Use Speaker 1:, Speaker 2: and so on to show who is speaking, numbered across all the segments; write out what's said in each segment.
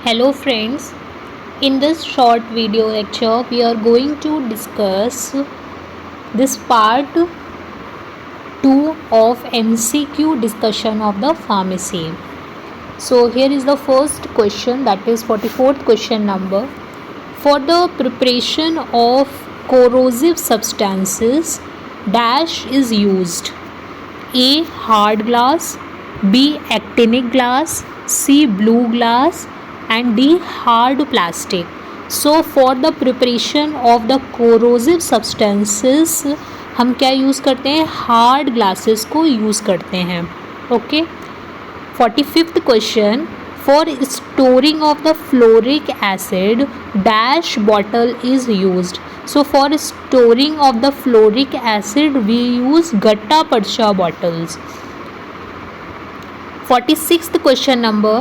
Speaker 1: Hello friends, in this short video lecture we are going to discuss this part 2 of MCQ discussion of the pharmacy. So here is the first question, that is 44th question number. For the preparation of corrosive substances, dash is used: A. hard glass, B. actinic glass, C. blue glass and D. hard plastic. So for the preparation of the corrosive substances हम क्या use करते हैं? Hard glasses को use करते हैं. Okay. 45th question. For storing of the fluoric acid, dash bottle is used. So for storing of the fluoric acid we use gatta parcha bottles. 46th question number.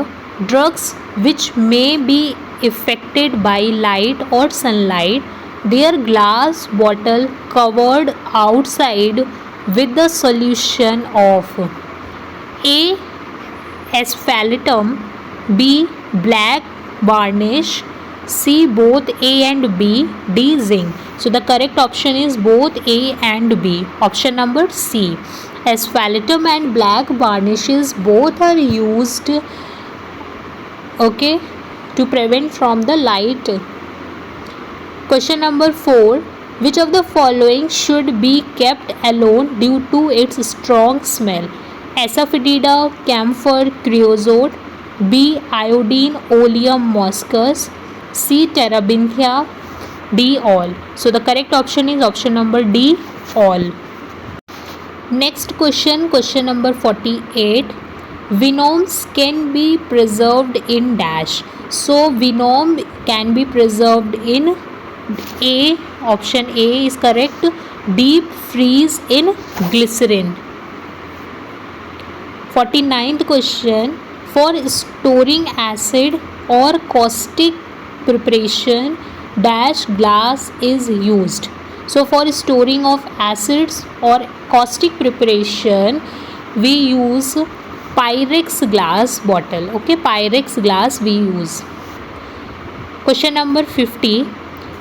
Speaker 1: Drugs which may be affected by light or sunlight, their glass bottle covered outside with the solution of A. asphaltum, B. black varnish, C. both A and B, D. zinc. So the correct option is both A and B. Option number C. Asphaltum and black varnishes both are used, okay, to prevent from the light. Question number 4. Which of the following should be kept alone due to its strong smell? Asafoetida, camphor, creosote, B. iodine, oleum moschus, C. terebinthia, D. all. So the correct option is option number D, all. Next question, question number 48. Venoms can be preserved in dash. So venom can be preserved in A. Option A is correct. Deep freeze in glycerin. 49th question. For storing acid or caustic preparation, dash glass is used. So for storing of acids or caustic preparation we use Pyrex glass bottle. Okay, Pyrex glass we use. Question number 50.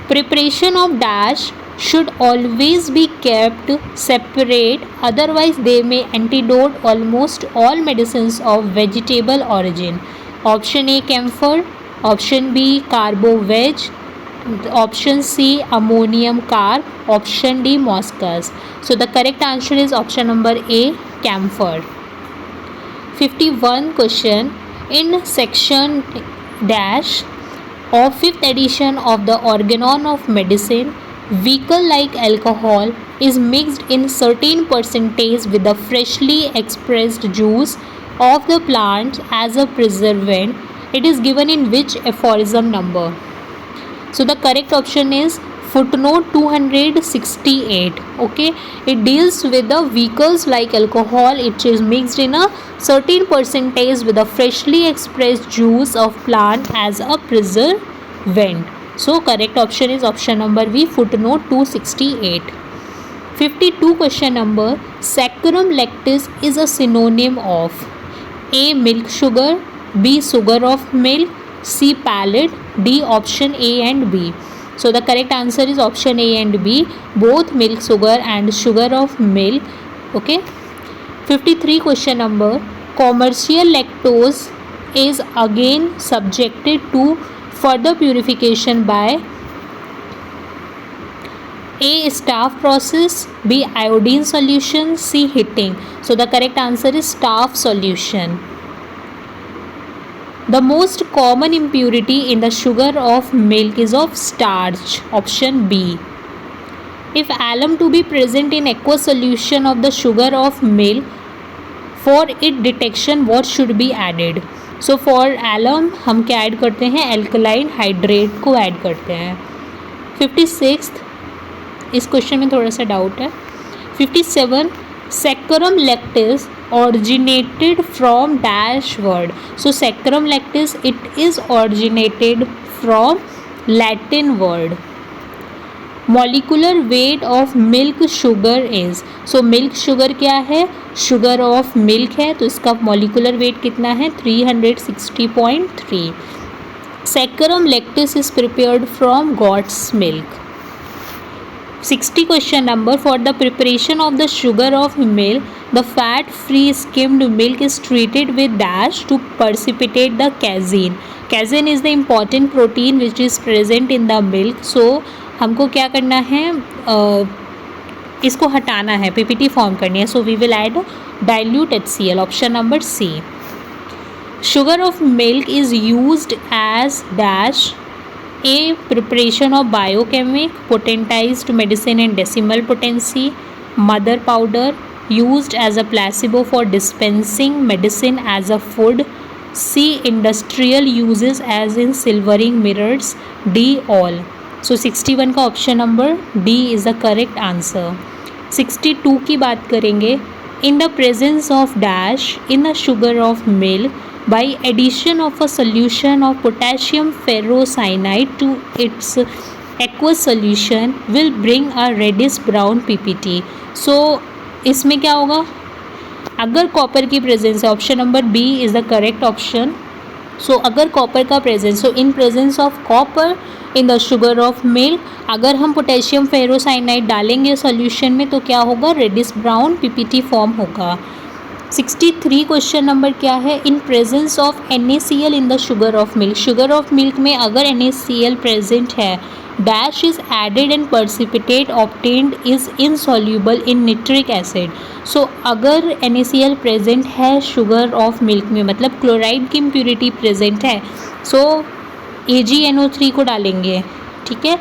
Speaker 1: Preparation of dash should always be kept separate, otherwise they may antidote almost all medicines of vegetable origin. Option A camphor, option B carbo-veg, option C ammonium carb, option D moschus. So the correct answer is option number A camphor. 51 question. In section dash of 5th edition of the Organon of Medicine, vehicle-like alcohol is mixed in certain percentage with the freshly expressed juice of the plant as a preservant. It is given in which aphorism number? So the correct option is footnote 268. Okay, it deals with the vehicles like alcohol. It is mixed in a certain percentage with a freshly expressed juice of plant as a preservant. So correct option is option number B, footnote 268. 52 question number. Saccharum lactis is a synonym of A. milk sugar, B. sugar of milk, C. palate, D. option A and B. So the correct answer is option A and B, both milk sugar and sugar of milk. Okay. 53 question number. Commercial lactose is again subjected to further purification by A. Staff process, B. iodine solution, C. heating. So the correct answer is staff solution. The most common impurity in the sugar of milk is of starch. Option B. If alum to be present in aqueous solution of the sugar of milk, for its detection what should be added? So for alum हम क्या add करते हैं? Alkaline hydrate को add करते हैं. 56th, इस question में थोड़ा सा डाउट है. 57. Saccharum lactis originated from dash word. So saccharum lactis, it is originated from Latin word. Molecular weight of milk sugar is. So milk sugar क्या है? Sugar of milk है, तो इसका molecular weight कितना है? 360.3. Saccharum lactis is prepared from goat's milk. 60 question number. For the preparation of the sugar of milk, the fat free skimmed milk is treated with dash to precipitate the casein. Casein is the important protein which is present in the milk. So हमको क्या करना है, इसको हटाना है, PPT form करनी है. So we will add dilute HCl. Option number C. Sugar of milk is used as dash a preparation of biochemic, potentized medicine and decimal potency. Mother powder used as a placebo for dispensing medicine as a food. C. Industrial uses as in silvering mirrors. D. all. So 61 का option number D is the correct answer. 62 की बात करेंगे. In the presence of dash in a sugar of milk, by addition of a solution of potassium ferrocyanide to its aqueous solution will bring a reddish brown PPT. So इसमें क्या होगा, अगर copper की presence है, option number B is the correct option. So अगर copper का presence, so in presence of copper in the sugar of milk, अगर हम पोटेशियम फेरोसाइनाइड डालेंगे सॉल्यूशन में तो क्या होगा, रेडिश ब्राउन पीपीटी फॉर्म होगा. 63 क्वेश्चन नंबर क्या है, in presence of NaCl in the sugar of milk. Sugar of milk में अगर NaCl प्रेजेंट है, dash is added and precipitate obtained is insoluble in nitric acid. So अगर NaCl present है sugar of milk में, मतलब chloride की impurity present है, सो AgNO3 को डालेंगे. ठीक है.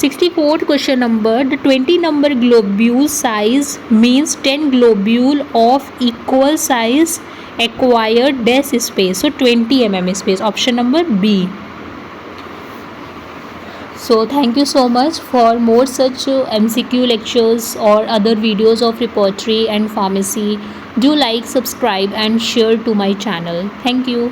Speaker 1: 64th question number. The 20 number globule size means 10 globule of equal size acquired dash space. So 20 mm space. Option number B. So thank you so much. For more such MCQ lectures or other videos of repertory and pharmacy, do like, subscribe and share to my channel. Thank you.